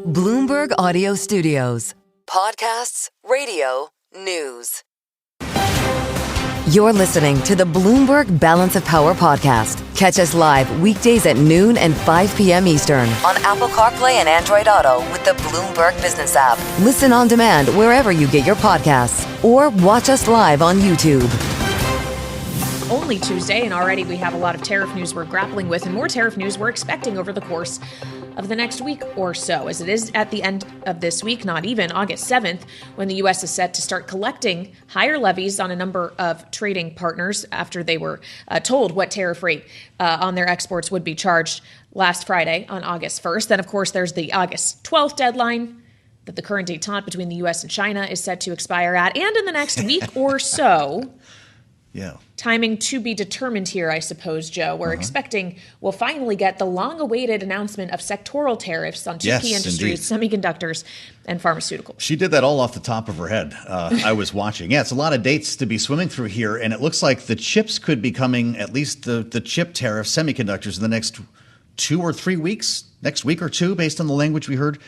Bloomberg Audio Studios. Podcasts, radio, news. You're listening to the Bloomberg Balance of Power podcast. Catch us live weekdays at noon and 5 p.m. Eastern on Apple CarPlay and Android Auto with the Bloomberg Business app. Listen on demand wherever you get your podcasts or watch us live on YouTube. Only Tuesday, and already we have a lot of tariff news we're grappling with and more tariff news we're expecting over the course of the next week or so, as it is at the end of this week, not even August 7th, when the U.S. is set to start collecting higher levies on a number of trading partners after they were told what tariff rate on their exports would be charged last Friday on August 1st. Then, of course, there's the August 12th deadline that the current détente between the U.S. and China is set to expire at, and in the next week or so. Yeah. Timing to be determined here, I suppose, Joe. We're expecting we'll finally get the long-awaited announcement of sectoral tariffs on two key industries, semiconductors and pharmaceuticals. She did that all off the top of her head. I was watching. Yeah, it's a lot of dates to be swimming through here, and it looks like the chips could be coming, at least the chip tariff, semiconductors, in the next 2 or 3 weeks, next week or two, based on the language we heard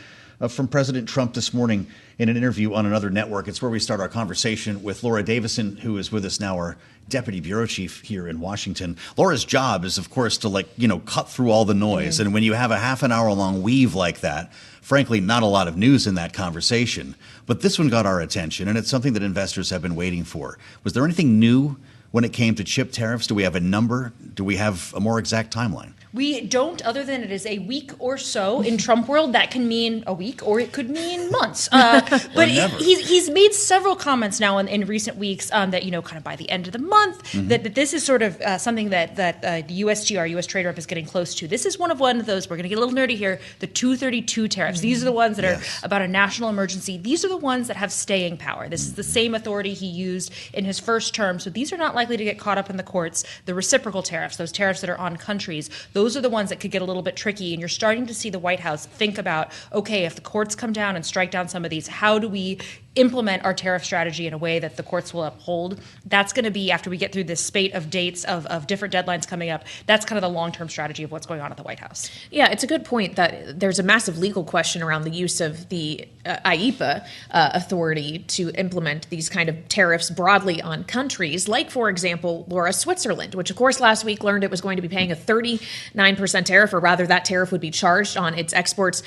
from President Trump this morning in an interview on another network. It's where we start our conversation with Laura Davison, who is with us now, our deputy bureau chief here in Washington. Laura's job is, of course, to cut through all the noise. And when you have a half an hour long weave like that, frankly, not a lot of news in that conversation. But this one got our attention, and it's something that investors have been waiting for. Was there anything new when it came to chip tariffs? Do we have a number? Do we have a more exact timeline? We don't, other than it is a week or so in Trump world. That can mean a week or it could mean months. But he's made several comments now in recent weeks that, kind of by the end of the month, that this is sort of something that the USTR, U.S. Trade Rep, is getting close to. This is one of those, we're going to get a little nerdy here, the 232 tariffs. These are the ones that are about a national emergency. These are the ones that have staying power. This is the same authority he used in his first term. So these are not likely to get caught up in the courts. The reciprocal tariffs, those tariffs that are on countries, those are the ones that could get a little bit tricky. And you're starting to see the White House think about, okay, if the courts come down and strike down some of these, how do we implement our tariff strategy in a way that the courts will uphold? That's going to be, after we get through this spate of dates of different deadlines coming up, that's kind of the long-term strategy of what's going on at the White House. Yeah, it's a good point that there's a massive legal question around the use of the IEEPA authority to implement these kind of tariffs broadly on countries, like, for example, Laura, Switzerland, which, of course, last week learned it was going to be paying a 39% tariff, or rather that tariff would be charged on its exports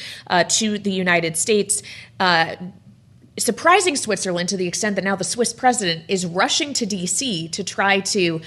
to the United States. Surprising Switzerland to the extent that now the Swiss president is rushing to D.C. to try to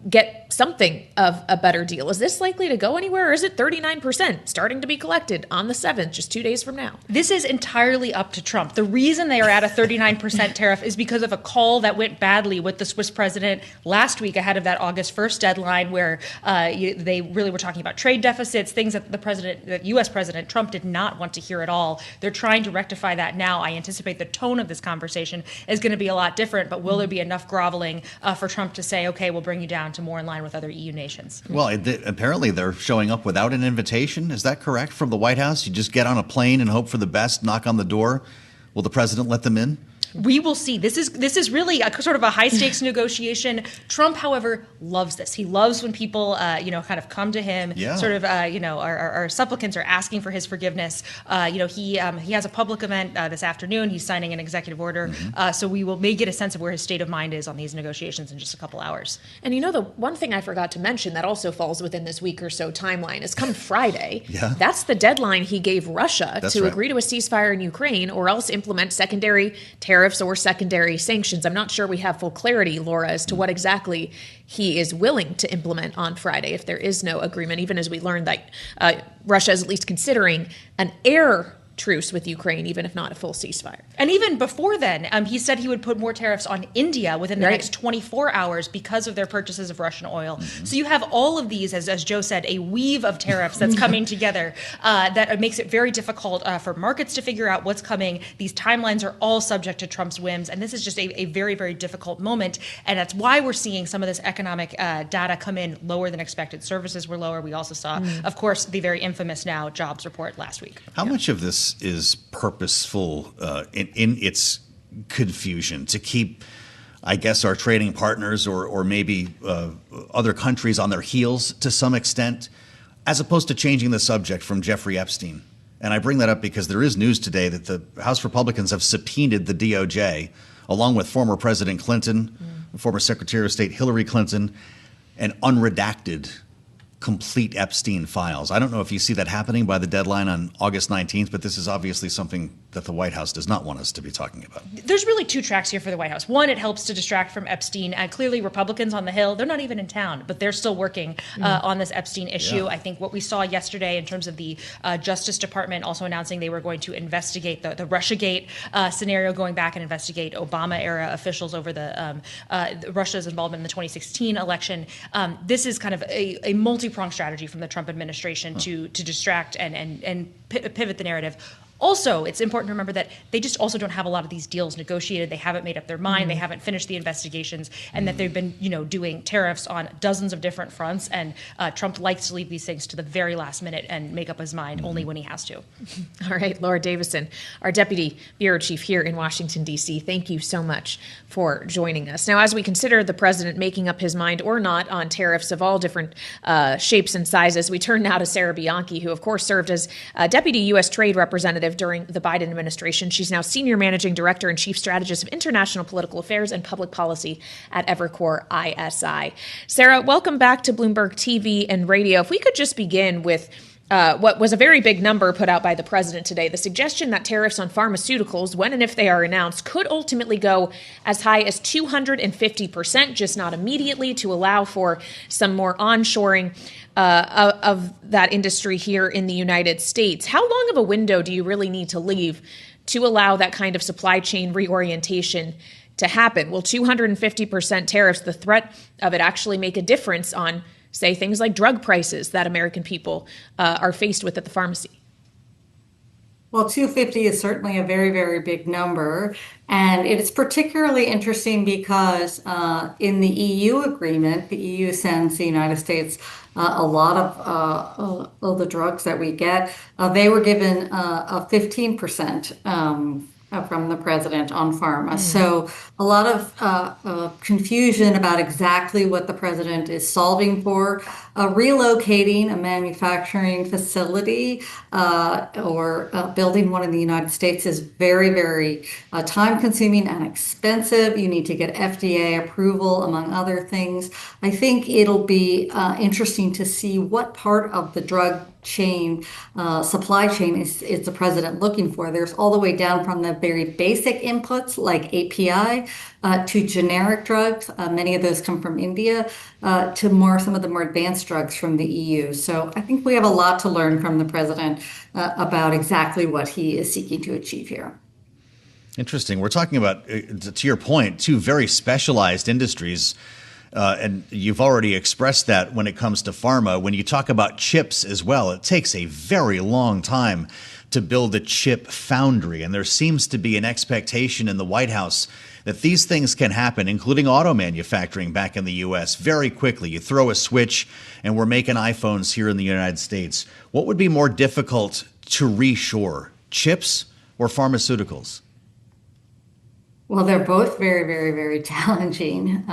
get something of a better deal. Is this likely to go anywhere, or is it 39% starting to be collected on the 7th, just 2 days from now? This is entirely up to Trump. The reason they are at a 39% tariff is because of a call that went badly with the Swiss president last week ahead of that August 1st deadline, where they really were talking about trade deficits, things that the U.S. President Trump did not want to hear at all. They're trying to rectify that now. I anticipate the tone of this conversation is going to be a lot different, but will there be enough groveling for Trump to say, okay, we'll bring you down to more in line with other EU nations? Well, apparently they're showing up without an invitation. Is that correct? From the White House? You just get on a plane and hope for the best, knock on the door. Will the president let them in? We will see. This is really a sort of a high-stakes negotiation. Trump, however, loves this. He loves when people, kind of come to him, sort of, our supplicants are asking for his forgiveness. He has a public event this afternoon. He's signing an executive order. So we may get a sense of where his state of mind is on these negotiations in just a couple hours. And the one thing I forgot to mention that also falls within this week or so timeline is come Friday. That's the deadline he gave Russia to agree to a ceasefire in Ukraine or else implement secondary tariffs or secondary sanctions. I'm not sure we have full clarity, Laura, as to what exactly he is willing to implement on Friday if there is no agreement, even as we learned that Russia is at least considering an air truce with Ukraine, even if not a full ceasefire. And even before then, he said he would put more tariffs on India within the next 24 hours because of their purchases of Russian oil. So you have all of these, as Joe said, a weave of tariffs that's coming together that makes it very difficult for markets to figure out what's coming. These timelines are all subject to Trump's whims, and this is just a very, very difficult moment. And that's why we're seeing some of this economic data come in lower than expected. Services were lower. We also saw, of course, the very infamous now jobs report last week. How much of this is purposeful in its confusion to keep, I guess, our trading partners or maybe other countries on their heels to some extent, as opposed to changing the subject from Jeffrey Epstein And I bring that up because there is news today that the House Republicans have subpoenaed the DOJ, along with former President Clinton, former Secretary of State Hillary Clinton, and unredacted complete Epstein files. I don't know if you see that happening by the deadline on August 19th, but this is obviously something that the White House does not want us to be talking about. There's really two tracks here for the White House. One, it helps to distract from Epstein. And clearly, Republicans on the Hill, they're not even in town, but they're still working on this Epstein issue. Yeah. I think what we saw yesterday in terms of the Justice Department also announcing they were going to investigate the Russiagate scenario, going back and investigate Obama-era officials over the Russia's involvement in the 2016 election. This is kind of a multi-pronged strategy from the Trump administration to distract and pivot the narrative. Also, it's important to remember that they just also don't have a lot of these deals negotiated. They haven't made up their mind. They haven't finished the investigations, and that they've been, doing tariffs on dozens of different fronts. And Trump likes to leave these things to the very last minute and make up his mind only when he has to. All right, Laura Davison, our deputy bureau chief here in Washington, D.C., thank you so much for joining us. Now, as we consider the president making up his mind or not on tariffs of all different shapes and sizes, we turn now to Sarah Bianchi, who, of course, served as deputy U.S. trade representative during the Biden administration. She's now senior managing director and chief strategist of international political affairs and public policy at Evercore ISI. Sarah, welcome back to Bloomberg TV and radio. If we could just begin with what was a very big number put out by the president today, the suggestion that tariffs on pharmaceuticals, when and if they are announced, could ultimately go as high as 250%, just not immediately, to allow for some more onshoring of that industry here in the United States. How long of a window do you really need to leave to allow that kind of supply chain reorientation to happen? Will 250% tariffs, the threat of it, actually make a difference on, say, things like drug prices that American people are faced with at the pharmacy? Well, 250 is certainly a very, very big number. And it is particularly interesting because in the EU agreement, the EU sends the United States a lot of the drugs that we get. They were given a 15% from the president on pharma. So a lot of confusion about exactly what the president is solving for. Relocating a manufacturing facility or building one in the United States is very, very time consuming and expensive. You need to get FDA approval, among other things. I think it'll be interesting to see what part of the drug chain, supply chain is the president looking for. There's all the way down from the very basic inputs like API to generic drugs. Many of those come from India to some of the more advanced drugs from the EU. So I think we have a lot to learn from the president about exactly what he is seeking to achieve here. Interesting. We're talking about, to your point, two very specialized industries. And you've already expressed that when it comes to pharma. When you talk about chips as well, it takes a very long time to build a chip foundry. And there seems to be an expectation in the White House that these things can happen, including auto manufacturing back in the U.S., very quickly. You throw a switch and we're making iPhones here in the United States. What would be more difficult to reshore, chips or pharmaceuticals? Well, they're both very, very, very challenging.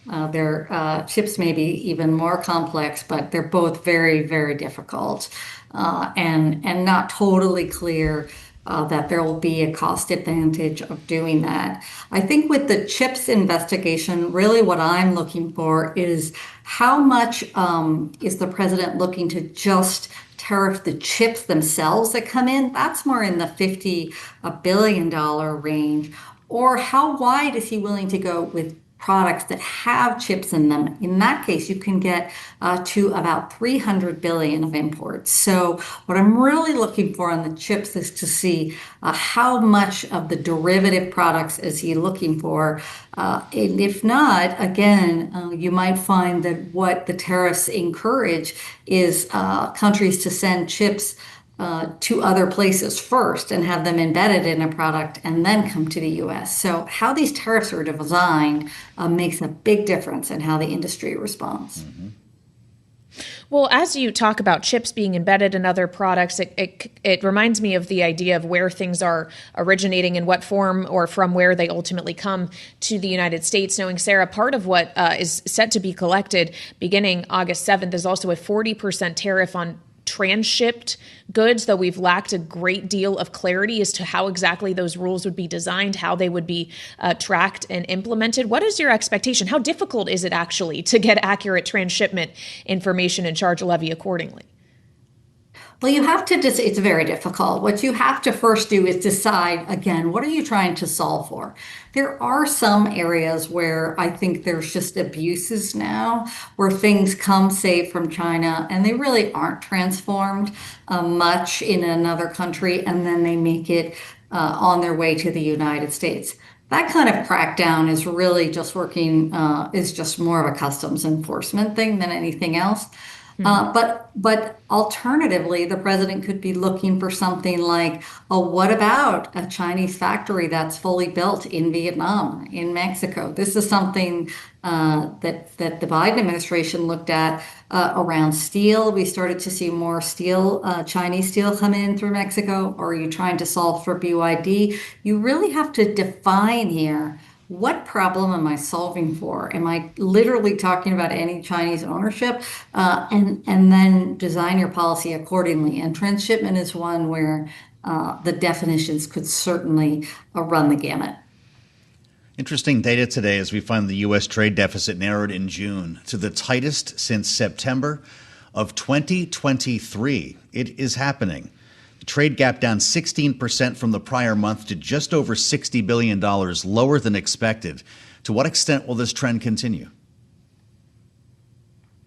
Their chips may be even more complex, but they're both very, very difficult and not totally clear that there will be a cost advantage of doing that. I think with the chips investigation, really what I'm looking for is how much is the president looking to just tariff the chips themselves that come in? That's more in the $50 billion range. Or how wide is he willing to go with products that have chips in them? In that case, you can get to about 300 billion of imports. So what I'm really looking for on the chips is to see how much of the derivative products is he looking for. And if not, again, you might find that what the tariffs encourage is countries to send chips to other places first and have them embedded in a product and then come to the U.S. So how these tariffs are designed makes a big difference in how the industry responds. Mm-hmm. Well, as you talk about chips being embedded in other products, it reminds me of the idea of where things are originating, in what form or from where they ultimately come to the United States. Knowing, Sarah, part of what is set to be collected beginning August 7th is also a 40% tariff on transshipped goods, though we've lacked a great deal of clarity as to how exactly those rules would be designed, how they would be tracked and implemented. What is your expectation? How difficult is it actually to get accurate transshipment information and charge a levy accordingly? Well, you have to it's very difficult. What you have to first do is decide, again, what are you trying to solve for? There are some areas where I think there's just abuses now, where things come, say, from China, and they really aren't transformed much in another country, and then they make it on their way to the United States. That kind of crackdown is really just is just more of a customs enforcement thing than anything else. But alternatively, the president could be looking for something like, oh, what about a Chinese factory that's fully built in Vietnam, in Mexico? This is something that the Biden administration looked at around steel. We started to see more Chinese steel come in through Mexico. Or are you trying to solve for BYD? You really have to define here, what problem am I solving for? Am I literally talking about any Chinese ownership? And then design your policy accordingly. And transshipment is one where the definitions could certainly run the gamut. Interesting data today as we find the U.S. trade deficit narrowed in June to the tightest since September of 2023. It is happening. The trade gap down 16% from the prior month to just over $60 billion, lower than expected. To what extent will this trend continue?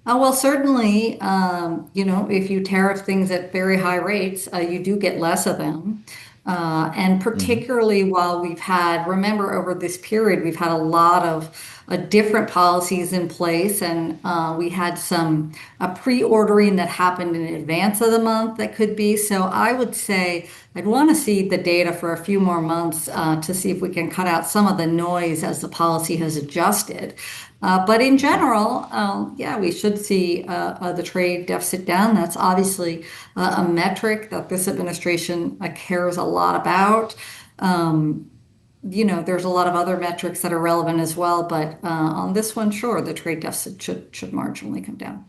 Well, certainly, if you tariff things at very high rates, you do get less of them. And particularly while remember, over this period, we've had a lot of different policies in place, and we had some pre-ordering that happened in advance of the month that could be. So I would say I'd want to see the data for a few more months to see if we can cut out some of the noise as the policy has adjusted. But in general, we should see the trade deficit down. That's obviously a metric that this administration cares a lot about. There's a lot of other metrics that are relevant as well, but on this one, sure, the trade deficit should marginally come down.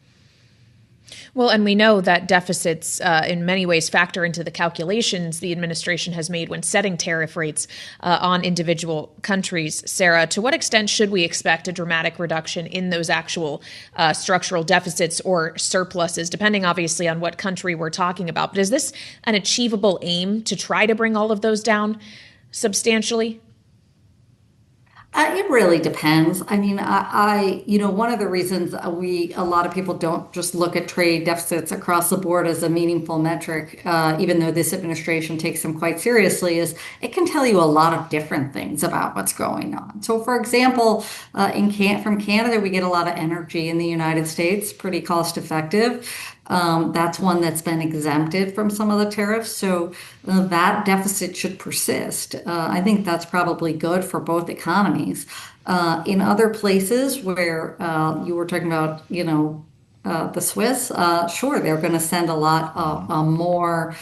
Well, and we know that deficits in many ways factor into the calculations the administration has made when setting tariff rates on individual countries. Sarah, to what extent should we expect a dramatic reduction in those actual structural deficits or surpluses, depending obviously on what country we're talking about? But is this an achievable aim to try to bring all of those down substantially? It really depends. I mean, one of the reasons a lot of people don't just look at trade deficits across the board as a meaningful metric, even though this administration takes them quite seriously, is it can tell you a lot of different things about what's going on. So, for example, from Canada, we get a lot of energy in the United States, pretty cost effective. That's one that's been exempted from some of the tariffs. So that deficit should persist. I think that's probably good for both economies. In other places where you were talking about, the Swiss, sure, they're going to send a lot more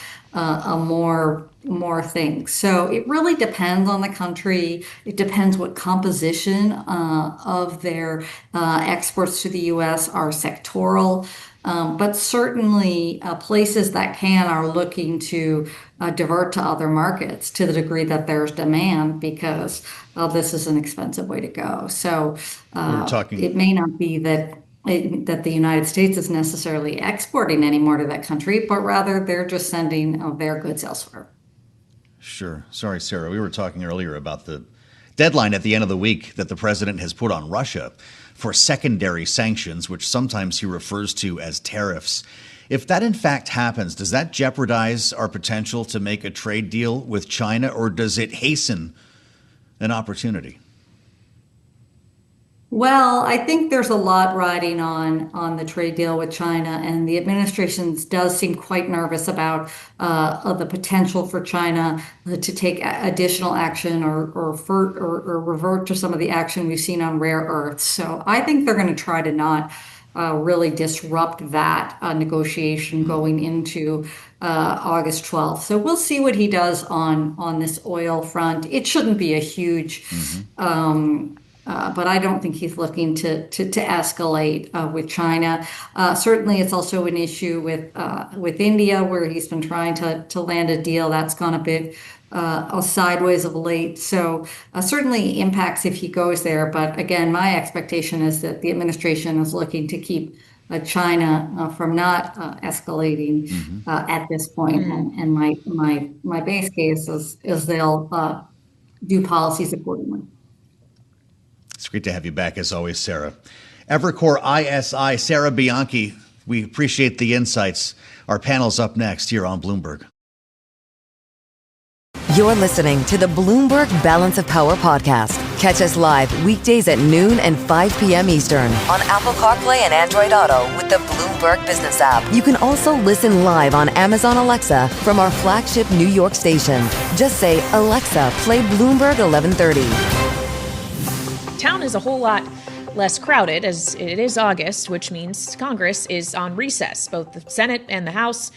things. So it really depends on the country. It depends what composition of their exports to the U.S. are sectoral. But certainly places that are looking to divert to other markets to the degree that there's demand, because this is an expensive way to go. So it may not be that the United States is necessarily exporting any more to that country, but rather they're just sending their goods elsewhere. Sure. Sorry, Sarah. We were talking earlier about the deadline at the end of the week that the president has put on Russia for secondary sanctions, which sometimes he refers to as tariffs. If that in fact happens, does that jeopardize our potential to make a trade deal with China, or does it hasten an opportunity? Well, I think there's a lot riding on the trade deal with China, and the administration does seem quite nervous about the potential for China to take additional action or revert to some of the action we've seen on rare earths. So I think they're going to try to not really disrupt that negotiation going into August 12th. So we'll see what he does on this oil front. It shouldn't be a huge but I don't think he's looking to escalate with China. Certainly, it's also an issue with India, where he's been trying to land a deal that's gone a bit sideways of late. So certainly impacts if he goes there. But again, my expectation is that the administration is looking to keep China from not escalating at this point. And my base case is they'll do policies accordingly. It's great to have you back, as always, Sarah. Evercore ISI, Sarah Bianchi, we appreciate the insights. Our panel's up next here on Bloomberg. You're listening to the Bloomberg Balance of Power podcast. Catch us live weekdays at noon and 5 p.m. Eastern on Apple CarPlay and Android Auto with the Bloomberg Business app. You can also listen live on Amazon Alexa from our flagship New York station. Just say, Alexa, play Bloomberg 1130. Town is a whole lot less crowded as it is August, which means Congress is on recess. Both the Senate and the House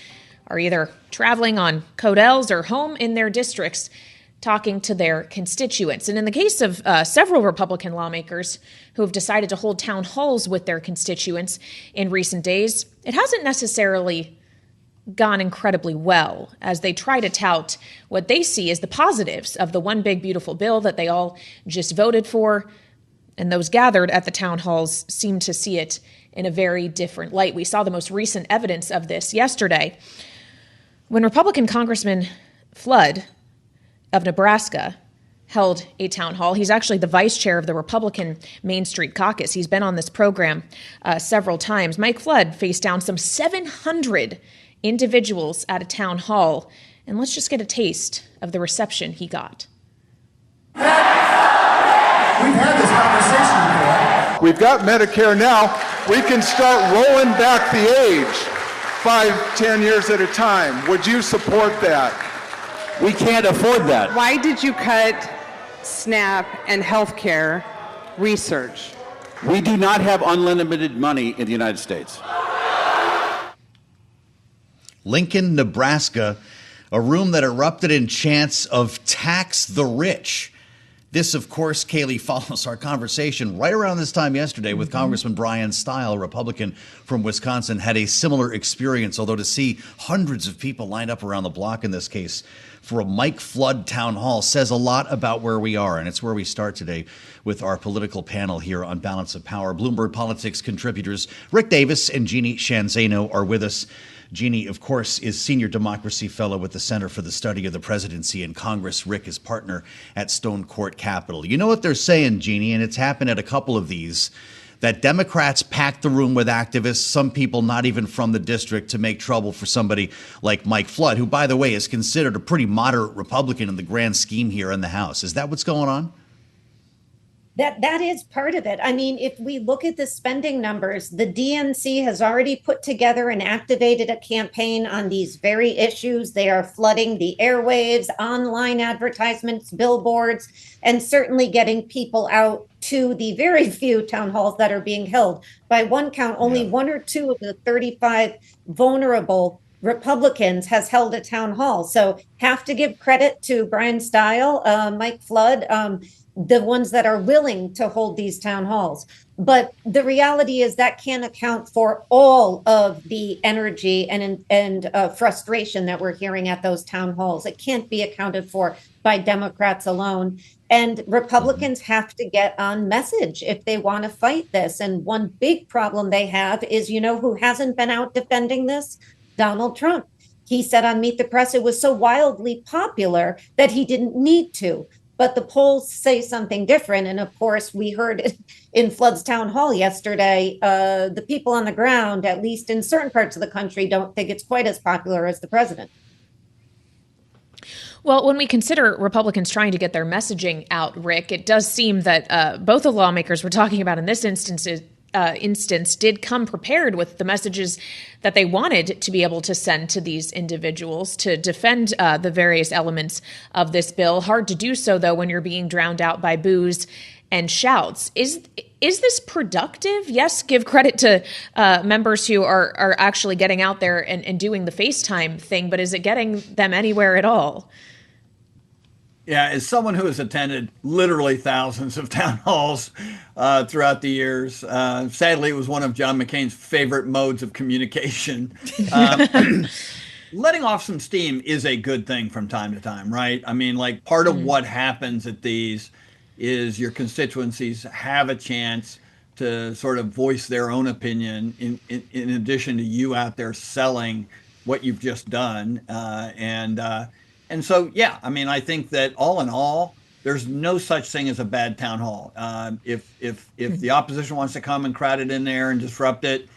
are either traveling on Codels or home in their districts talking to their constituents. And in the case of several Republican lawmakers who have decided to hold town halls with their constituents in recent days, it hasn't necessarily gone incredibly well as they try to tout what they see as the positives of the one big beautiful bill that they all just voted for. And those gathered at the town halls seem to see it in a very different light. We saw the most recent evidence of this yesterday when Republican Congressman Flood of Nebraska held a town hall. He's actually the vice chair of the Republican Main Street Caucus. He's been on this program several times. Mike Flood faced down some 700 individuals at a town hall. And let's just get a taste of the reception he got. We've had this conversation before. We've got Medicare now. We can start rolling back the age 5-10 years at a time. Would you support that? We can't afford that. Why did you cut SNAP and healthcare research? We do not have unlimited money in the United States. Lincoln, Nebraska, a room that erupted in chants of tax the rich. This, of course, Kailey, follows our conversation right around this time yesterday with Congressman Brian Stile, a Republican from Wisconsin, had a similar experience, although to see hundreds of people lined up around the block in this case for a Mike Flood town hall says a lot about where we are. And it's where we start today with our political panel here on Balance of Power. Bloomberg Politics contributors Rick Davis and Jeannie Shanzano are with us. Jeannie, of course, is Senior Democracy Fellow with the Center for the Study of the Presidency and Congress. Rick is partner at Stone Court Capital. You know what they're saying, Jeannie, and it's happened at a couple of these, that Democrats packed the room with activists, some people not even from the district, to make trouble for somebody like Mike Flood, who, by the way, is considered a pretty moderate Republican in the grand scheme here in the House. Is that what's going on? That is part of it. I mean, if we look at the spending numbers, the DNC has already put together and activated a campaign on these very issues. They are flooding the airwaves, online advertisements, billboards, and certainly getting people out to the very few town halls that are being held. By one count, only one or two of the 35 vulnerable Republicans has held a town hall. So have to give credit to Brian Stile, Mike Flood, the ones that are willing to hold these town halls. But the reality is that can't account for all of the energy and frustration that we're hearing at those town halls. It can't be accounted for by Democrats alone. And Republicans have to get on message if they want to fight this. And one big problem they have is, you know, who hasn't been out defending this? Donald Trump. He said on Meet the Press it was so wildly popular that he didn't need to. But the polls say something different. And of course, we heard it in Flood's town hall yesterday. The people on the ground, at least in certain parts of the country, don't think it's quite as popular as the president. Well, when we consider Republicans trying to get their messaging out, Rick, it does seem that both the lawmakers we're talking about in this instance did come prepared with the messages that they wanted to be able to send to these individuals to defend the various elements of this bill. Hard to do so, though, when you're being drowned out by boos and shouts. Is this productive? Yes, give credit to members who are actually getting out there and doing the FaceTime thing, but is it getting them anywhere at all? Yeah, as someone who has attended literally thousands of town halls throughout the years, sadly, it was one of John McCain's favorite modes of communication. Letting off some steam is a good thing from time to time, right? I mean, like part of what happens at these is your constituencies have a chance to sort of voice their own opinion in addition to you out there selling what you've just done. And so, yeah, I mean, I think that all in all, there's no such thing as a bad town hall. If the opposition wants to come and crowd it in there and disrupt it,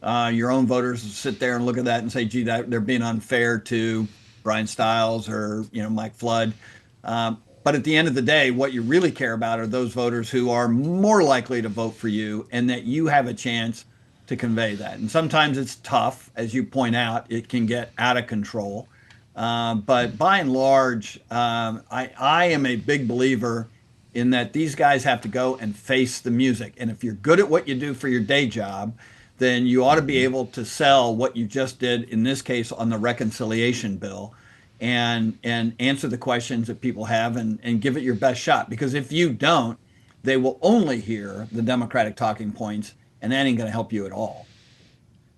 your own voters will sit there and look at that and say, gee, that they're being unfair to Brian Stiles or, Mike Flood. But at the end of the day, what you really care about are those voters who are more likely to vote for you and that you have a chance to convey that. And sometimes it's tough. As you point out, it can get out of control. But by and large, I am a big believer in that these guys have to go and face the music. And if you're good at what you do for your day job, then you ought to be able to sell what you just did, in this case, on the reconciliation bill, and answer the questions that people have and give it your best shot. Because if you don't, they will only hear the Democratic talking points, and that ain't going to help you at all.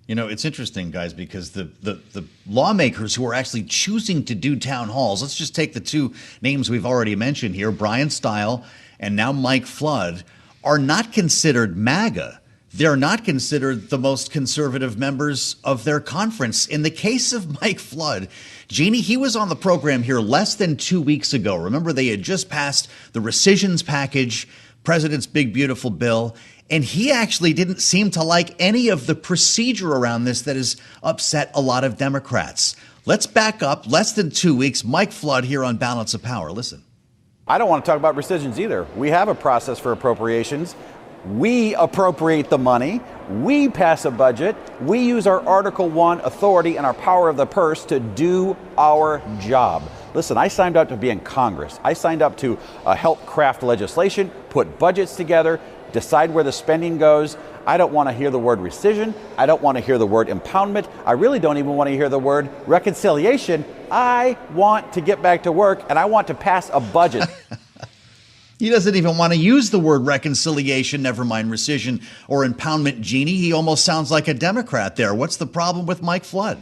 It's interesting, guys, because the lawmakers who are actually choosing to do town halls, let's just take the two names we've already mentioned here, Brian Stile and now Mike Flood, are not considered MAGA. They're not considered the most conservative members of their conference. In the case of Mike Flood, Jeannie, he was on the program here less than 2 weeks ago. Remember, they had just passed the rescissions package, President's big, beautiful bill. And he actually didn't seem to like any of the procedure around this that has upset a lot of Democrats. Let's back up less than 2 weeks. Mike Flood here on Balance of Power. Listen. I don't want to talk about rescissions either. We have a process for appropriations. We appropriate the money. We pass a budget. We use our Article 1 authority and our power of the purse to do our job. Listen, I signed up to be in Congress. I signed up to help craft legislation, put budgets together, decide where the spending goes. I don't want to hear the word rescission. I don't want to hear the word impoundment. I really don't even want to hear the word reconciliation. I want to get back to work, and I want to pass a budget. He doesn't even want to use the word reconciliation, never mind rescission or impoundment, Jeannie. He almost sounds like a Democrat there. What's the problem with Mike Flood?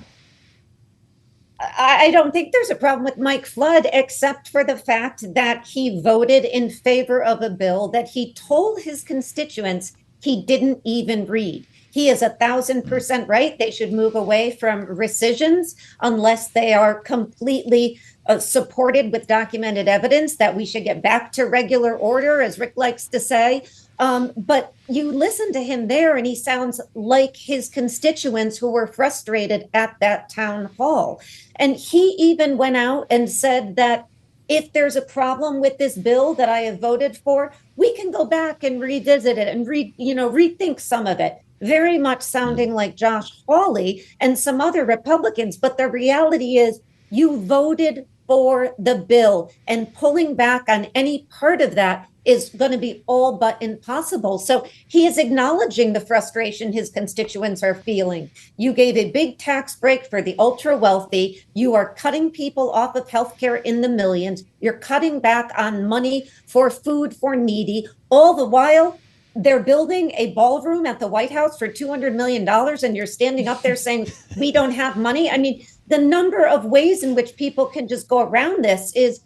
I don't think there's a problem with Mike Flood, except for the fact that he voted in favor of a bill that he told his constituents he didn't even read. He is 1,000% right. They should move away from rescissions unless they are completely supported with documented evidence that we should get back to regular order, as Rick likes to say. But you listen to him there and he sounds like his constituents who were frustrated at that town hall. And he even went out and said that if there's a problem with this bill that I have voted for, we can go back and revisit it and rethink some of it. Very much sounding like Josh Hawley and some other Republicans. But the reality is you voted for the bill, and pulling back on any part of that is going to be all but impossible. So he is acknowledging the frustration his constituents are feeling. You gave a big tax break for the ultra wealthy. You are cutting people off of healthcare in the millions. You're cutting back on money for food for needy. All the while, they're building a ballroom at the White House for $200 million, and you're standing up there saying, we don't have money. I mean, the number of ways in which people can just go around this is,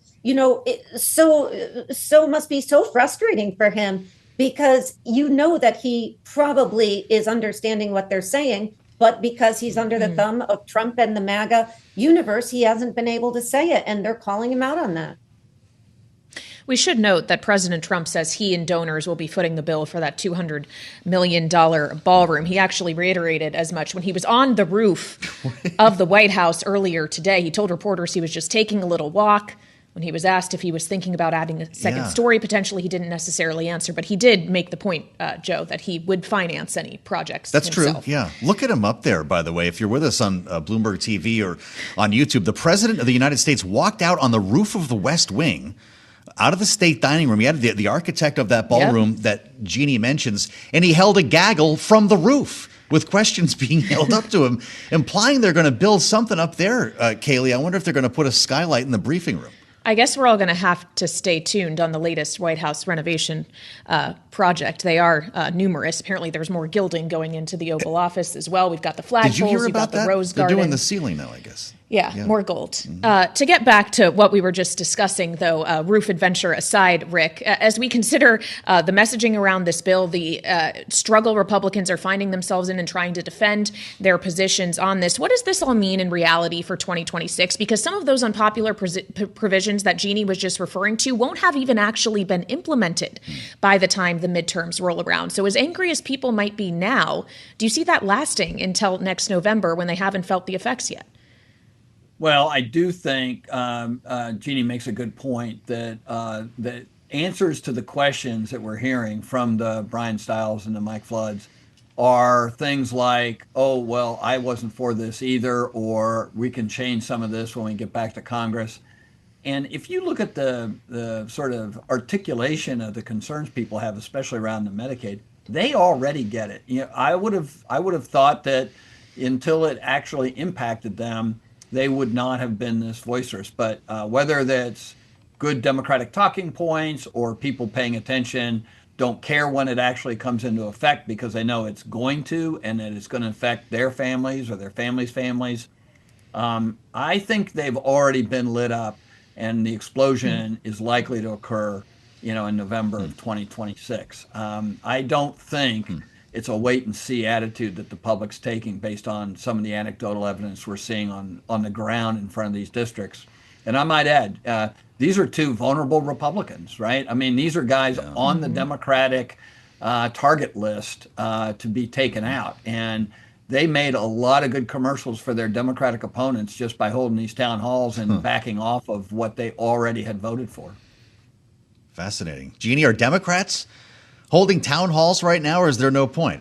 so must be so frustrating for him, because that he probably is understanding what they're saying, but because he's under the thumb of Trump and the MAGA universe, he hasn't been able to say it, and they're calling him out on that. We should note that President Trump says he and donors will be footing the bill for that $200 million ballroom. He actually reiterated as much when he was on the roof of the White House earlier today. He told reporters he was just taking a little walk. When he was asked if he was thinking about adding a second story, potentially, he didn't necessarily answer. But he did make the point, Joe, that he would finance any projects That's himself. true, yeah. Look at him up there, by the way. If you're with us on Bloomberg TV or on YouTube, the President of the United States walked out on the roof of the West Wing, out of the state dining room. He had the architect of that ballroom that Jeannie mentions, and he held a gaggle from the roof with questions being held up to him, implying they're going to build something up there, Kailey. I wonder if they're going to put a skylight in the briefing room. I guess we're all going to have to stay tuned on the latest White House renovation project. They are numerous. Apparently, there's more gilding going into the Oval Office as well. We've got the flagpoles. Did you hear We've about got the that? Rose They're Garden. doing the ceiling now, I guess. Yeah, more gold. To get back to what we were just discussing, though, roof adventure aside, Rick, as we consider the messaging around this bill, the struggle Republicans are finding themselves in and trying to defend their positions on this, what does this all mean in reality for 2026? Because some of those unpopular provisions that Jeannie was just referring to won't have even actually been implemented by the time the midterms roll around. So as angry as people might be now, do you see that lasting until next November when they haven't felt the effects yet? Well, I do think Jeannie makes a good point that that answers to the questions that we're hearing from the Brian Stiles and the Mike Floods are things like, oh, well, I wasn't for this either, or we can change some of this when we get back to Congress. And if you look at the sort of articulation of the concerns people have, especially around the Medicaid, they already get it. You know, I would have thought that until it actually impacted them, they would not have been this voiceless. But whether that's good Democratic talking points or people paying attention, don't care when it actually comes into effect because they know it's going to and that it's going to affect their families or their families' families. I think they've already been lit up, and the explosion is likely to occur, in November of 2026. I don't think it's a wait and see attitude that the public's taking based on some of the anecdotal evidence we're seeing on the ground in front of these districts. And I might add, these are two vulnerable Republicans, right? I mean, these are guys on the Democratic target list to be taken out. And they made a lot of good commercials for their Democratic opponents just by holding these town halls and backing off of what they already had voted for. Fascinating. Jeannie, are Democrats holding town halls right now, or is there no point?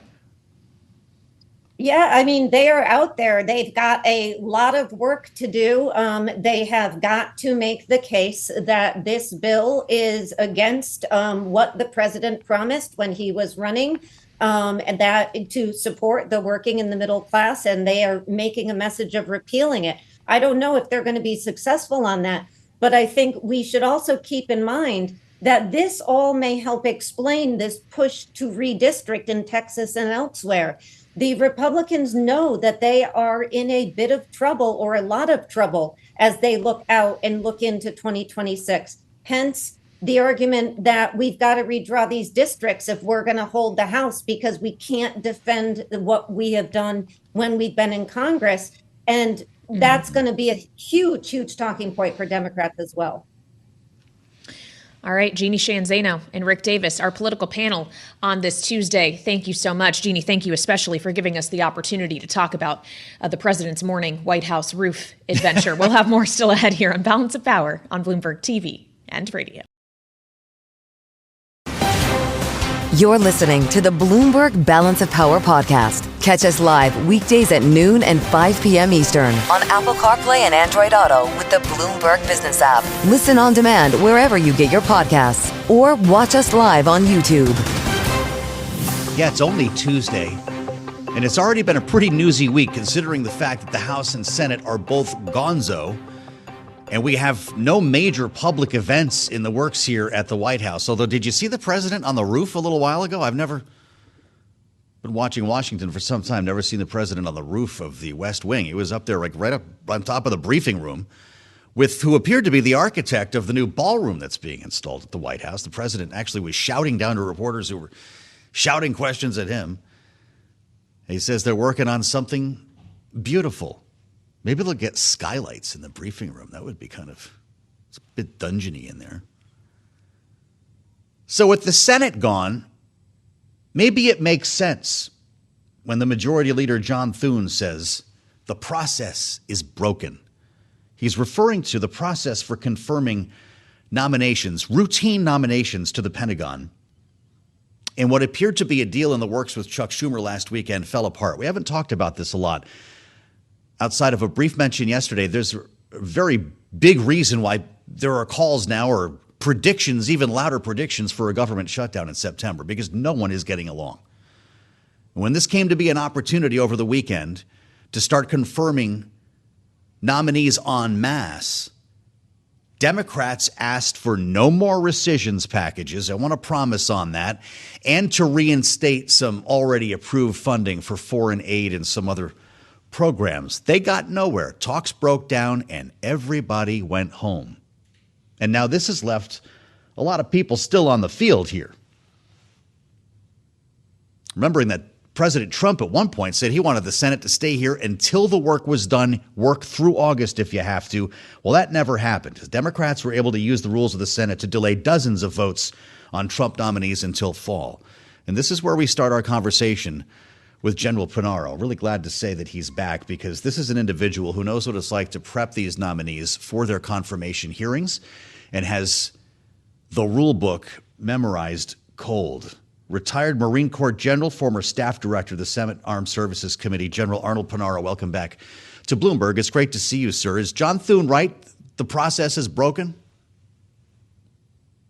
Yeah, I mean, they are out there. They've got a lot of work to do. They have got to make the case that this bill is against what the president promised when he was running, and that to support the working and the middle class, and they are making a message of repealing it. I don't know if they're going to be successful on that, but I think we should also keep in mind that this all may help explain this push to redistrict in Texas and elsewhere. The Republicans know that they are in a bit of trouble or a lot of trouble as they look out and look into 2026. Hence, the argument that we've got to redraw these districts if we're going to hold the House because we can't defend what we have done when we've been in Congress. And that's going to be a huge, huge talking point for Democrats as well. All right, Jeannie Sheehan Zaino and Rick Davis, our political panel on this Tuesday. Thank you so much. Jeannie, thank you especially for giving us the opportunity to talk about the president's morning White House roof adventure. We'll have more still ahead here on Balance of Power on Bloomberg TV and radio. You're listening to the Bloomberg Balance of Power podcast. Catch us live weekdays at noon and 5 p.m. Eastern on Apple CarPlay and Android Auto with the Bloomberg Business app. Listen on demand wherever you get your podcasts or watch us live on YouTube. Yeah, it's only Tuesday, and it's already been a pretty newsy week considering the fact that the House and Senate are both gonzo. And we have no major public events in the works here at the White House. Although, did you see the president on the roof a little while ago? I've never been watching Washington for some time, never seen the president on the roof of the West Wing. He was up there like right up on top of the briefing room with who appeared to be the architect of the new ballroom that's being installed at the White House. The president actually was shouting down to reporters who were shouting questions at him. He says they're working on something beautiful. Maybe they'll get skylights in the briefing room. That would be it's a bit dungeony in there. So with the Senate gone, maybe it makes sense when the Majority Leader John Thune says the process is broken. He's referring to the process for confirming nominations, routine nominations to the Pentagon. And what appeared to be a deal in the works with Chuck Schumer last weekend fell apart. We haven't talked about this a lot. Outside of a brief mention yesterday, there's a very big reason why there are calls now or predictions, even louder predictions for a government shutdown in September, because no one is getting along. When this came to be an opportunity over the weekend to start confirming nominees en masse, Democrats asked for no more rescissions packages. I want to promise on that, and to reinstate some already approved funding for foreign aid and some other programs. They got nowhere. Talks broke down and everybody went home. And now this has left a lot of people still on the field here. Remembering that President Trump at one point said he wanted the Senate to stay here until the work was done, work through August if you have to. Well, that never happened. Democrats were able to use the rules of the Senate to delay dozens of votes on Trump nominees until fall. And this is where we start our conversation with General Pinaro. Really glad to say that he's back, because this is an individual who knows what it's like to prep these nominees for their confirmation hearings and has the rule book memorized cold. Retired Marine Corps General, former staff director of the Senate Armed Services Committee, General Arnold Pinaro, welcome back to Bloomberg. It's great to see you, sir. Is John Thune right? The process is broken?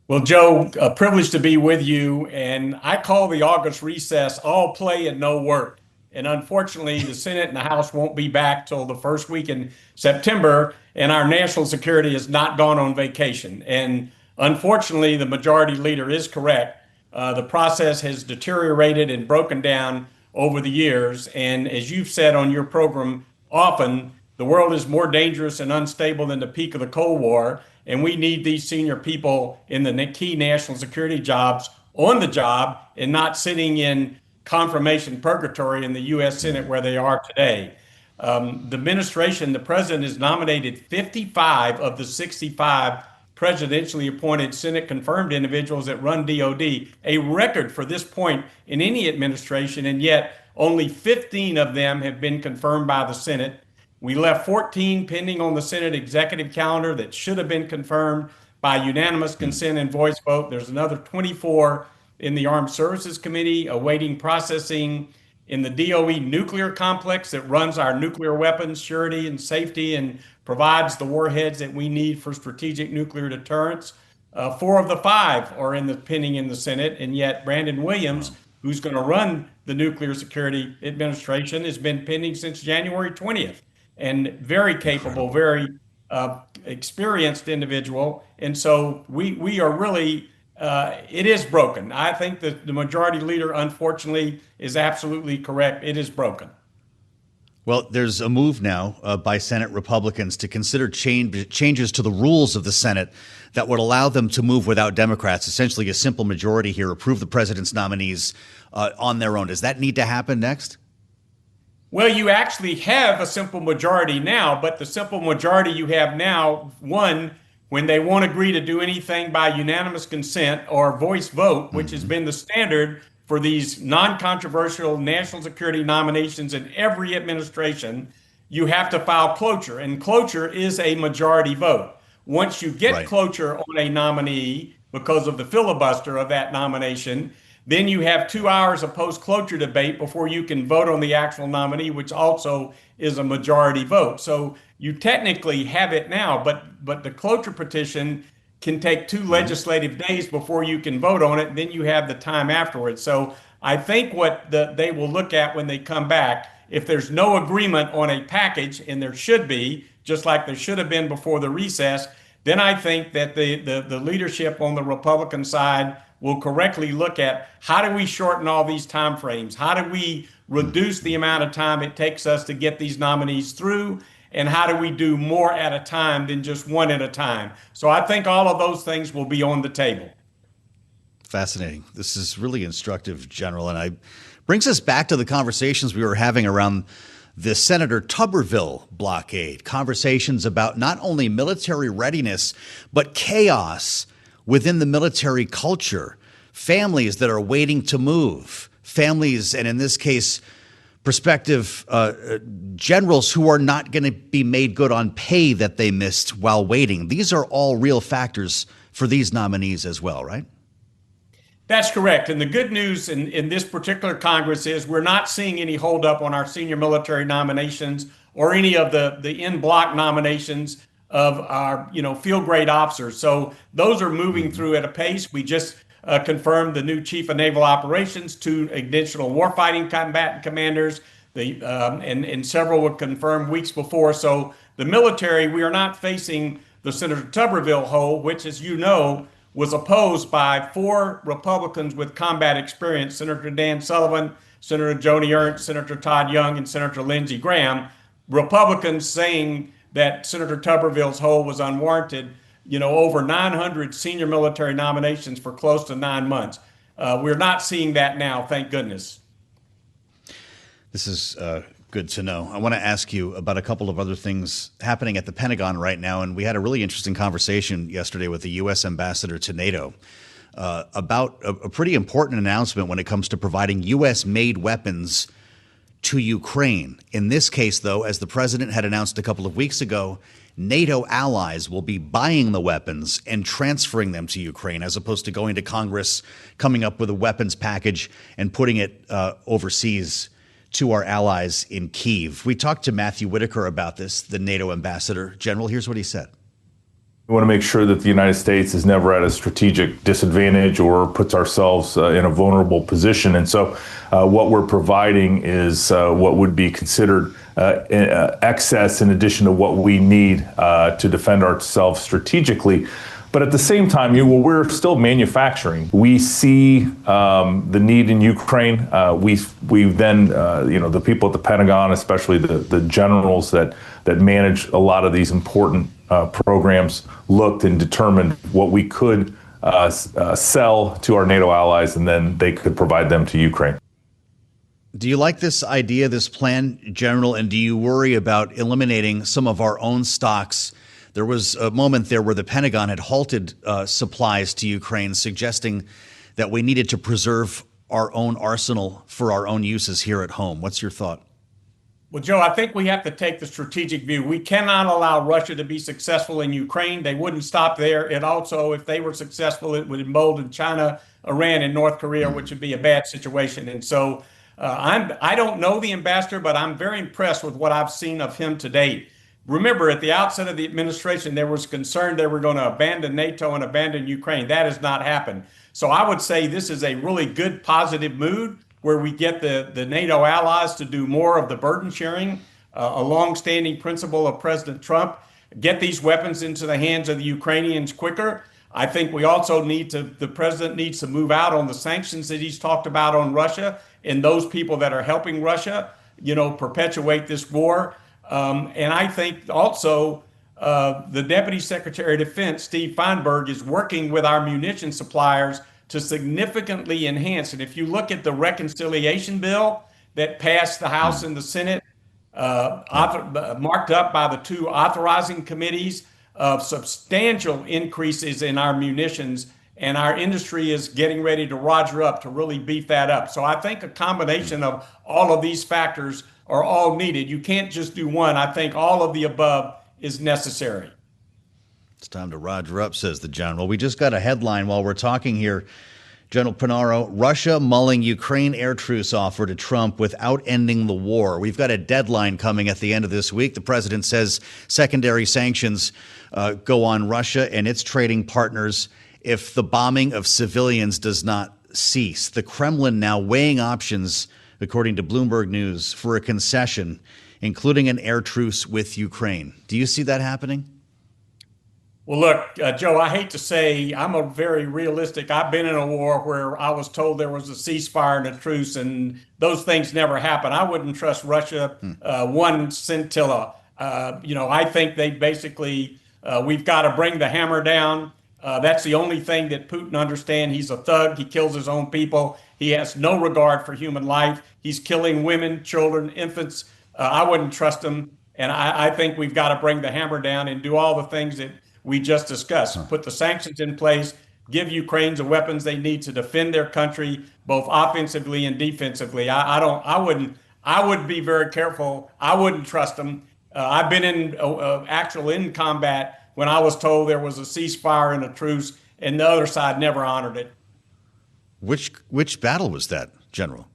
Well, Joe, a privilege to be with you. And I call the August recess all play and no work. And unfortunately, the Senate and the House won't be back till the first week in September. And our national security has not gone on vacation. And unfortunately, the majority leader is correct. The process has deteriorated and broken down over the years. And as you've said on your program often, the world is more dangerous and unstable than the peak of the Cold War. And we need these senior people in the key national security jobs on the job and not sitting in confirmation purgatory in the U.S. Senate where they are today. The administration, the president has nominated 55 of the 65 presidentially appointed Senate confirmed individuals that run DOD, a record for this point in any administration, and yet only 15 of them have been confirmed by the Senate. We left 14 pending on the Senate executive calendar that should have been confirmed by unanimous consent and voice vote. There's another 24 in the Armed Services Committee awaiting processing in the DOE nuclear complex that runs our nuclear weapons surety and safety and provides the warheads that we need for strategic nuclear deterrence. 4 of the 5 are pending in the Senate, and yet Brandon Williams, who's going to run the Nuclear Security Administration, has been pending since January 20th, and very capable, very experienced individual. And so we are really, it is broken. I think that the majority leader, unfortunately, is absolutely correct. It is broken. Well, there's a move now by Senate Republicans to consider changes to the rules of the Senate that would allow them to move without Democrats, essentially a simple majority here, approve the president's nominees on their own. Does that need to happen next? Well, you actually have a simple majority now, but the simple majority you have now, one, when they won't agree to do anything by unanimous consent or voice vote, which has been the standard for these non-controversial national security nominations in every administration, you have to file cloture, and cloture is a majority vote. Once you get cloture on a nominee because of the filibuster of that nomination, then you have 2 hours of post-cloture debate before you can vote on the actual nominee, which also is a majority vote. So you technically have it now, but the cloture petition can take 2 legislative days before you can vote on it, and then you have the time afterwards. So I think what they will look at when they come back, if there's no agreement on a package, and there should be, just like there should have been before the recess, then I think that the leadership on the Republican side will correctly look at how do we shorten all these time frames? How do we reduce the amount of time it takes us to get these nominees through? And how do we do more at a time than just one at a time? So I think all of those things will be on the table. Fascinating. This is really instructive, General. And brings us back to the conversations we were having around the Senator Tuberville blockade, conversations about not only military readiness, but chaos within the military culture, families that are waiting to move, families, and in this case, prospective generals who are not going to be made good on pay that they missed while waiting. These are all real factors for these nominees as well, right? That's correct. And the good news in this particular Congress is we're not seeing any holdup on our senior military nominations or any of the in-block nominations of our field grade officers. So those are moving through at a pace. We just confirmed the new Chief of Naval Operations, 2 additional warfighting combatant commanders, and several were confirmed weeks before. So the military, we are not facing the Senator Tuberville hold, which, as you know, was opposed by 4 Republicans with combat experience: Senator Dan Sullivan, Senator Joni Ernst, Senator Todd Young, and Senator Lindsey Graham. Republicans saying that Senator Tuberville's hold was unwarranted. Over 900 senior military nominations for close to 9 months. We're not seeing that now, thank goodness. This is good to know. I want to ask you about a couple of other things happening at the Pentagon right now. And we had a really interesting conversation yesterday with the U.S. ambassador to NATO about a pretty important announcement when it comes to providing U.S.-made weapons to Ukraine. In this case, though, as the president had announced a couple of weeks ago, NATO allies will be buying the weapons and transferring them to Ukraine, as opposed to going to Congress, coming up with a weapons package and putting it overseas to our allies in Kyiv. We talked to Matthew Whitaker about this, the NATO ambassador general. Here's what he said. We want to make sure that the United States is never at a strategic disadvantage or puts ourselves in a vulnerable position. And so what we're providing is what would be considered excess in addition to what we need to defend ourselves strategically. But at the same time, we're still manufacturing. We see the need in Ukraine. We then, the people at the Pentagon, especially the generals that manage a lot of these important programs, looked and determined what we could sell to our NATO allies, and then they could provide them to Ukraine. Do you like this idea, this plan, General, and do you worry about eliminating some of our own stocks? There was a moment there where the Pentagon had halted supplies to Ukraine, suggesting that we needed to preserve our own arsenal for our own uses here at home. What's your thought? Well, Joe, I think we have to take the strategic view. We cannot allow Russia to be successful in Ukraine. They wouldn't stop there. It also, if they were successful, it would embolden China, Iran, and North Korea, which would be a bad situation. And so I don't know the ambassador, but I'm very impressed with what I've seen of him to date. Remember, at the outset of the administration, there was concern they were going to abandon NATO and abandon Ukraine. That has not happened. So I would say this is a really good, positive mood where we get the NATO allies to do more of the burden sharing, a longstanding principle of President Trump, get these weapons into the hands of the Ukrainians quicker. I think we also the president needs to move out on the sanctions that he's talked about on Russia and those people that are helping Russia, perpetuate this war. And I think also the Deputy Secretary of Defense, Steve Feinberg, is working with our munition suppliers to significantly enhance. And if you look at the reconciliation bill that passed the House and the Senate, marked up by the 2 authorizing committees, of substantial increases in our munitions, and our industry is getting ready to roger up to really beef that up. So I think a combination of all of these factors are all needed. You can't just do one. I think all of the above is necessary. It's time to roger up, says the general. We just got a headline while we're talking here. General Pinaro, Russia mulling Ukraine air truce offer to Trump without ending the war. We've got a deadline coming at the end of this week. The president says secondary sanctions go on Russia and its trading partners if the bombing of civilians does not cease. The Kremlin now weighing options, according to Bloomberg News, for a concession, including an air truce with Ukraine. Do you see that happening? Well, look, Joe, I hate to say I'm a very realistic. I've been in a war where I was told there was a ceasefire and a truce, and those things never happen. I wouldn't trust Russia one scintilla. I think they basically, we've got to bring the hammer down. That's the only thing that Putin understands. He's a thug. He kills his own people. He has no regard for human life. He's killing women, children, infants. I wouldn't trust him. And I think we've got to bring the hammer down and do all the things that we just discussed. Put the sanctions in place, give Ukraine the weapons they need to defend their country, both offensively and defensively. I would be very careful. I wouldn't trust them. I've been in combat when I was told there was a ceasefire and a truce, and the other side never honored it. Which battle was that, General?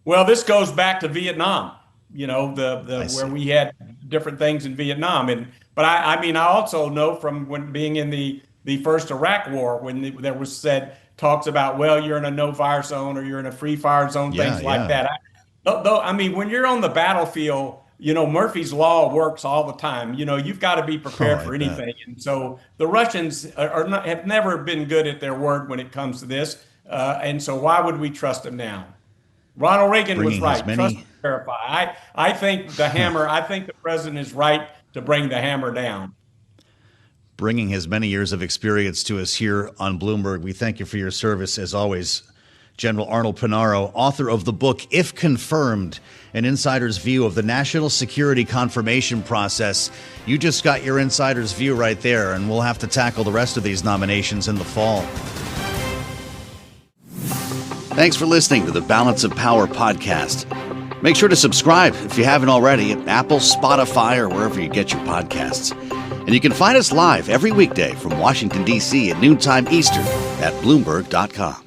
Well, this goes back to Vietnam. Where we had different things in Vietnam, but I also know from when being in the first Iraq war, when there was talks about, well, you're in a no-fire zone or you're in a free fire zone, things like that. When you're on the battlefield, Murphy's Law works all the time. You've got to be prepared for anything. And so the Russians have never been good at their word when it comes to this. And so why would we trust them now? Ronald Reagan was right. Trust and verify. I think the president is right to bring the hammer down. Bringing his many years of experience to us here on Bloomberg. We thank you for your service, as always, General Arnold Pinaro, author of the book, If Confirmed, an insider's view of the national security confirmation process. You just got your insider's view right there, and we'll have to tackle the rest of these nominations in the fall. Thanks for listening to the Balance of Power podcast. Make sure to subscribe if you haven't already at Apple, Spotify, or wherever you get your podcasts. And you can find us live every weekday from Washington, D.C. at noontime Eastern at Bloomberg.com.